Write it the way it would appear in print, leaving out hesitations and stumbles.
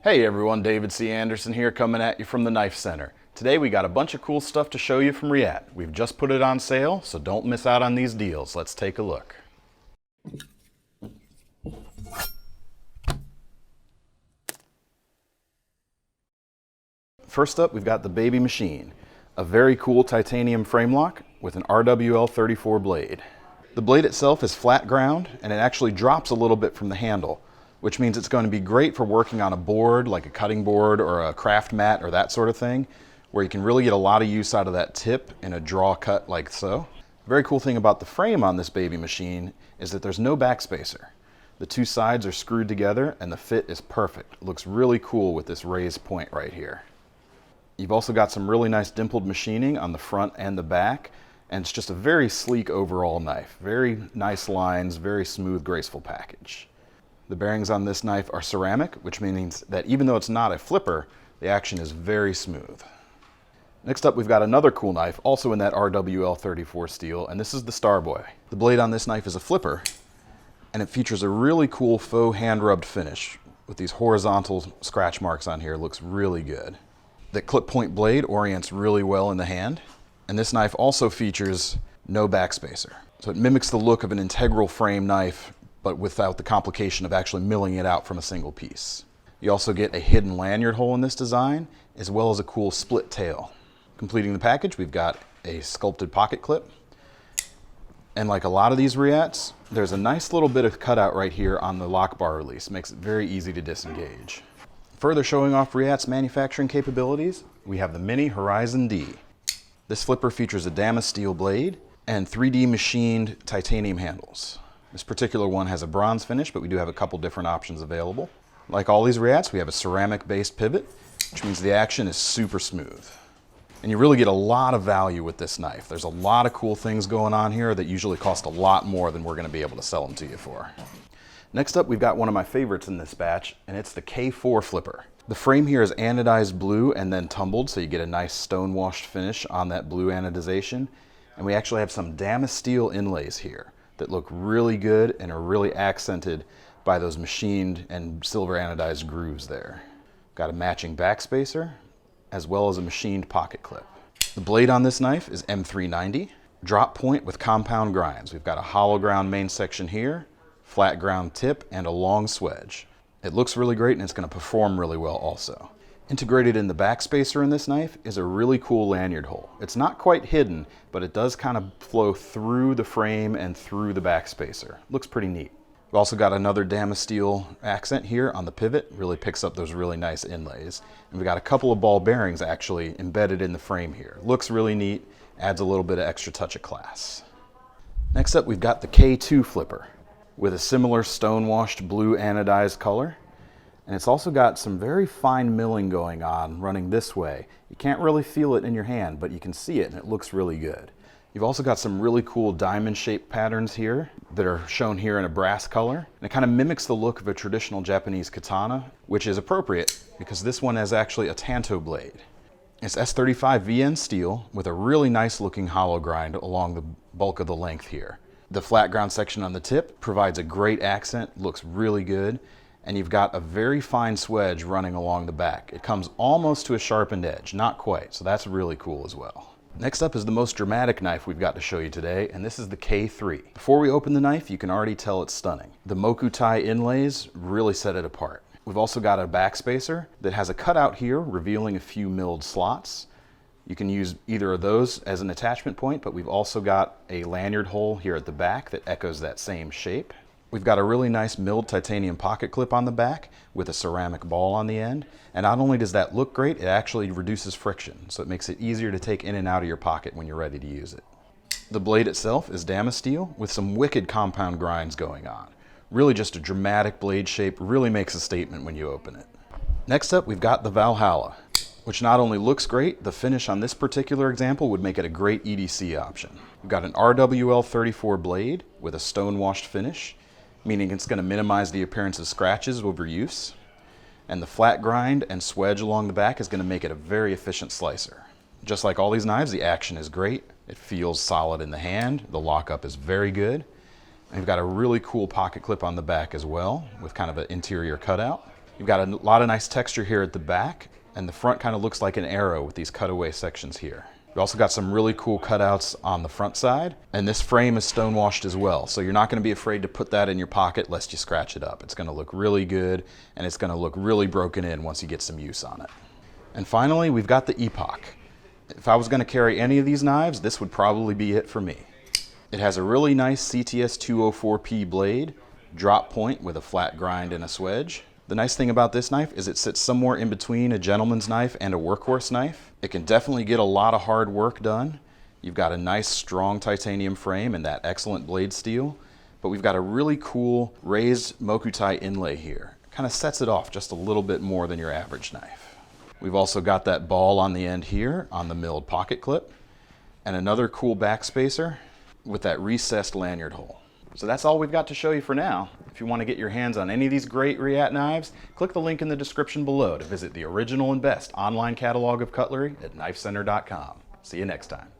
Hey everyone, David C. Anderson here coming at you from the Knife Center. Today we got a bunch of cool stuff to show you from Reate. We've just put it on sale, so don't miss out on these deals. Let's take a look. First up, we've got the Baby Machine, a very cool titanium frame lock with an RWL 34 blade. The blade itself is flat ground and it actually drops a little bit from the handle, which means it's going to be great for working on a board like a cutting board or a craft mat or that sort of thing, where you can really get a lot of use out of that tip in a draw cut like so. The very cool thing about the frame on this Baby Machine is that there's no backspacer. The two sides are screwed together and the fit is perfect. It looks really cool with this raised point right here. You've also got some really nice dimpled machining on the front and the back, and it's just a very sleek overall knife. Very nice lines, very smooth, graceful package. The bearings on this knife are ceramic, which means that even though it's not a flipper, the action is very smooth. Next up, we've got another cool knife, also in that RWL 34 steel, and this is the Starboy. The blade on this knife is a flipper, and it features a really cool faux hand-rubbed finish with these horizontal scratch marks on here. It looks really good. The clip point blade orients really well in the hand, and this knife also features no backspacer. So it mimics the look of an integral frame knife, but without the complication of actually milling it out from a single piece. You also get a hidden lanyard hole in this design, as well as a cool split tail. Completing the package, we've got a sculpted pocket clip. And like a lot of these Reates, there's a nice little bit of cutout right here on the lock bar release. Makes it very easy to disengage. Further showing off Reate's manufacturing capabilities, we have the Mini Horizon D. This flipper features a Damas steel blade and 3D machined titanium handles. This particular one has a bronze finish, but we do have a couple different options available. Like all these Reates, we have a ceramic-based pivot, which means the action is super smooth. And you really get a lot of value with this knife. There's a lot of cool things going on here that usually cost a lot more than we're going to be able to sell them to you for. Next up, we've got one of my favorites in this batch, and it's the K4 flipper. The frame here is anodized blue and then tumbled, so you get a nice stone-washed finish on that blue anodization. And we actually have some Damas steel inlays here that look really good and are really accented by those machined and silver anodized grooves there. Got a matching backspacer, as well as a machined pocket clip. The blade on this knife is M390, drop point with compound grinds. We've got a hollow ground main section here, flat ground tip, and a long swedge. It looks really great and it's going to perform really well also. Integrated in the backspacer in this knife is a really cool lanyard hole. It's not quite hidden, but it does kind of flow through the frame and through the backspacer. Looks pretty neat. We've also got another Damas steel accent here on the pivot. Really picks up those really nice inlays. And we've got a couple of ball bearings actually embedded in the frame here. Looks really neat, adds a little bit of extra touch of class. Next up, we've got the K2 flipper with a similar stone-washed blue anodized color. And it's also got some very fine milling going on running this way. You can't really feel it in your hand, but you can see it and it looks really good. You've also got some really cool diamond-shaped patterns here that are shown here in a brass color. And it kind of mimics the look of a traditional Japanese katana, which is appropriate because this one has actually a tanto blade. It's S35 VN steel with a really nice looking hollow grind along the bulk of the length here. The flat ground section on the tip provides a great accent, looks really good. And you've got a very fine swedge running along the back. It comes almost to a sharpened edge, not quite, so that's really cool as well. Next up is the most dramatic knife we've got to show you today, and this is the K3. Before we open the knife, you can already tell it's stunning. The Mokutai inlays really set it apart. We've also got a backspacer that has a cutout here revealing a few milled slots. You can use either of those as an attachment point, but we've also got a lanyard hole here at the back that echoes that same shape. We've got a really nice milled titanium pocket clip on the back with a ceramic ball on the end. And not only does that look great, it actually reduces friction. So it makes it easier to take in and out of your pocket when you're ready to use it. The blade itself is Damas steel with some wicked compound grinds going on. Really just a dramatic blade shape, really makes a statement when you open it. Next up, we've got the Valhalla, which not only looks great, the finish on this particular example would make it a great EDC option. We've got an RWL 34 blade with a stone-washed finish, meaning it's going to minimize the appearance of scratches over use. And the flat grind and swedge along the back is going to make it a very efficient slicer. Just like all these knives, the action is great. It feels solid in the hand. The lockup is very good. And we've got a really cool pocket clip on the back as well with kind of an interior cutout. You've got a lot of nice texture here at the back, and the front kind of looks like an arrow with these cutaway sections here. We've also got some really cool cutouts on the front side, and this frame is stone washed as well, so you're not going to be afraid to put that in your pocket lest you scratch it up. It's going to look really good, and it's going to look really broken in once you get some use on it. And finally, we've got the Epoch. If I was going to carry any of these knives, this would probably be it for me. It has a really nice CTS 204P blade, drop point with a flat grind and a swedge. The nice thing about this knife is it sits somewhere in between a gentleman's knife and a workhorse knife. It can definitely get a lot of hard work done. You've got a nice strong titanium frame and that excellent blade steel, but we've got a really cool raised Mokutai inlay here. It kind of sets it off just a little bit more than your average knife. We've also got that ball on the end here on the milled pocket clip, and another cool backspacer with that recessed lanyard hole. So that's all we've got to show you for now. If you want to get your hands on any of these great Reate knives, click the link in the description below to visit the original and best online catalog of cutlery at KnifeCenter.com. See you next time.